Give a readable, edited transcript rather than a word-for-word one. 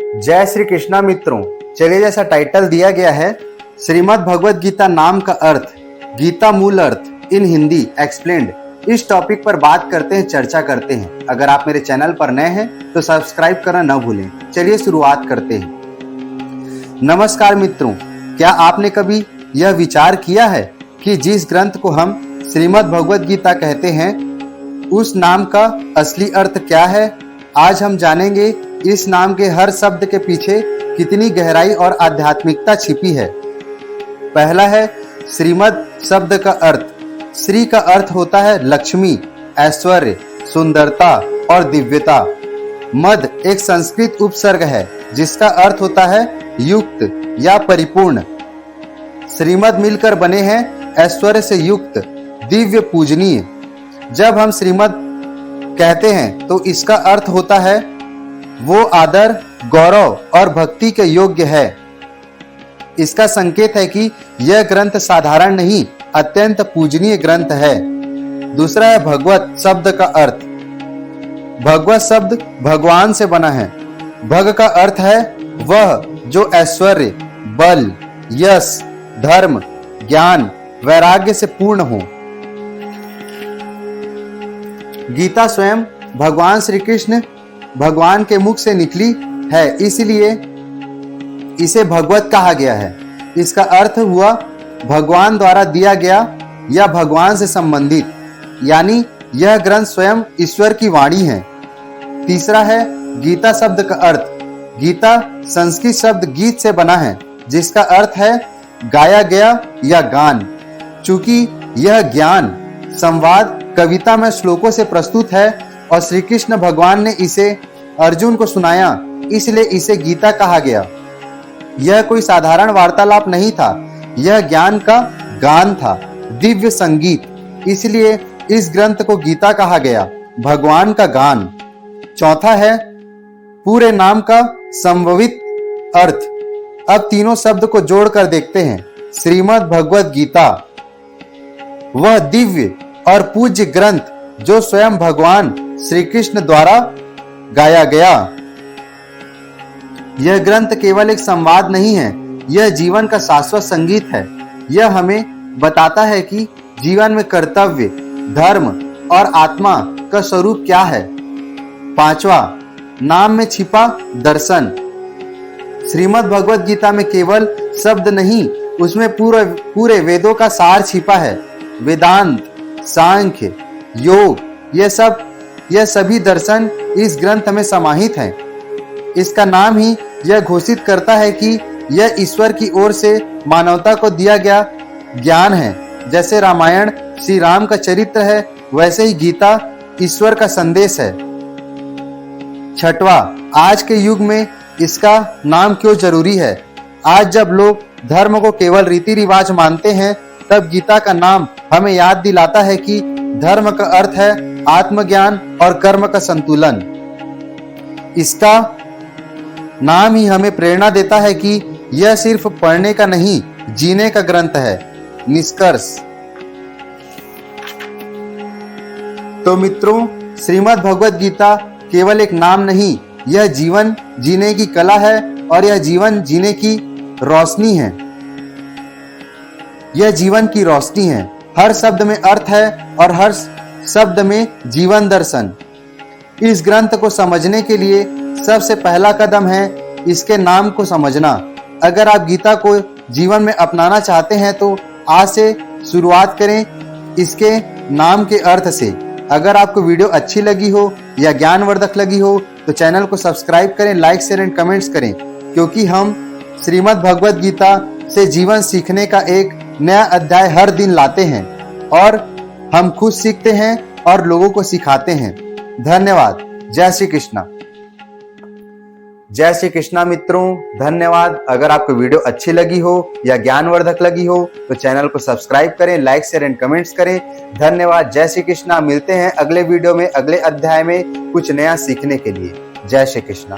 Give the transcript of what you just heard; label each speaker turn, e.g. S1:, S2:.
S1: जय श्री कृष्णा मित्रों। चलिए, जैसा टाइटल दिया गया है श्रीमद् भगवद गीता नाम का अर्थ, गीता मूल अर्थ इन हिंदी एक्सप्लेन्ड, इस टॉपिक पर बात करते हैं, चर्चा करते हैं। अगर आप मेरे चैनल पर नए हैं तो सब्सक्राइब करना न भूलें। चलिए शुरुआत करते हैं। नमस्कार मित्रों, क्या आपने कभी यह विचार किया है कि जिस ग्रंथ को हम श्रीमद् भगवद गीता कहते हैं उस नाम का असली अर्थ क्या है? आज हम जानेंगे इस नाम के हर शब्द के पीछे कितनी गहराई और आध्यात्मिकता छिपी है। पहला है श्रीमद् शब्द का अर्थ। श्री का अर्थ होता है लक्ष्मी, ऐश्वर्य, सुंदरता और दिव्यता। मद एक संस्कृत उपसर्ग है जिसका अर्थ होता है युक्त या परिपूर्ण। श्रीमद् मिलकर बने हैं ऐश्वर्य से युक्त, दिव्य, पूजनीय। जब हम श्रीमद् कहते हैं तो इसका अर्थ होता है वो आदर, गौरव और भक्ति के योग्य है। इसका संकेत है कि यह ग्रंथ साधारण नहीं, अत्यंत पूजनीय ग्रंथ है। दूसरा है भगवत शब्द का अर्थ। भगवत शब्द भगवान से बना है। भग का अर्थ है वह जो ऐश्वर्य, बल, यश, धर्म, ज्ञान, वैराग्य से पूर्ण हो। गीता स्वयं भगवान श्री कृष्ण भगवान के मुख से निकली है, इसलिए इसे भगवत कहा गया है। इसका अर्थ हुआ भगवान द्वारा दिया गया या भगवान से संबंधित, यानी यह ग्रंथ स्वयं ईश्वर की वाणी है। तीसरा है गीता शब्द का अर्थ। गीता संस्कृत शब्द गीत से बना है जिसका अर्थ है गाया गया या गान। चूंकि यह ज्ञान, संवाद, कविता में श्लोकों से प्रस्तुत है और श्री कृष्ण भगवान ने इसे अर्जुन को सुनाया, इसलिए इसे गीता कहा गया। यह कोई साधारण वार्तालाप नहीं था, यह ज्ञान का गान था, दिव्य संगीत। इसलिए इस ग्रंथ को गीता कहा गया, भगवान का गान। चौथा है पूरे नाम का संभवित अर्थ। अब तीनों शब्द को जोड़कर देखते हैं। श्रीमद् भगवद गीता वह दिव्य और पूज्य ग्रंथ जो स्वयं भगवान श्री कृष्ण द्वारा गाया गया। यह ग्रंथ केवल एक संवाद नहीं है, यह जीवन का शाश्वत संगीत है। यह हमें बताता है कि जीवन में कर्तव्य, धर्म और आत्मा का स्वरूप क्या है। पांचवा, नाम में छिपा दर्शन। श्रीमद् भगवद गीता में केवल शब्द नहीं, उसमें पूरे वेदों का सार छिपा है। वेदांत, सांख्य, योग, यह सभी दर्शन इस ग्रंथ में समाहित हैं। इसका नाम ही यह घोषित करता है कि यह ईश्वर की ओर से मानवता को दिया गया ज्ञान है। जैसे रामायण श्री राम का चरित्र है, वैसे ही गीता ईश्वर का संदेश है। छठवा, आज के युग में इसका नाम क्यों जरूरी है? आज जब लोग धर्म को केवल रीति रिवाज मानते हैं, तब गीता का नाम हमें याद दिलाता है कि धर्म का अर्थ है आत्मज्ञान और कर्म का संतुलन। इसका नाम ही हमें प्रेरणा देता है कि यह सिर्फ पढ़ने का नहीं, जीने का ग्रंथ है। निष्कर्ष, तो मित्रों, श्रीमद् भगवद गीता केवल एक नाम नहीं, यह जीवन जीने की कला है और यह जीवन जीने की रोशनी है। यह जीवन की रोशनी है। हर शब्द में अर्थ है और हर शब्द में जीवन दर्शन। इस ग्रंथ को समझने के लिए सबसे पहला कदम है इसके नाम को समझना। अगर आप गीता को जीवन में अपनाना चाहते हैं तो आज से शुरुआत करें इसके नाम के अर्थ से। अगर आपको वीडियो अच्छी लगी हो या ज्ञानवर्धक लगी हो तो चैनल को सब्सक्राइब करें, लाइक, शेयर एंड कमेंट्स करें, क्योंकि हम श्रीमद् भगवद गीता से जीवन सीखने का एक नया अध्याय हर दिन लाते हैं और हम खुद सीखते हैं और लोगों को सिखाते हैं। धन्यवाद। जय श्री कृष्णा। जय श्री कृष्णा मित्रों, धन्यवाद। अगर आपको वीडियो अच्छी लगी हो या ज्ञानवर्धक लगी हो तो चैनल को सब्सक्राइब करें, लाइक, शेयर एंड कमेंट्स करें। धन्यवाद। जय श्री कृष्णा। मिलते हैं अगले वीडियो में, अगले अध्याय में कुछ नया सीखने के लिए। जय श्री कृष्णा।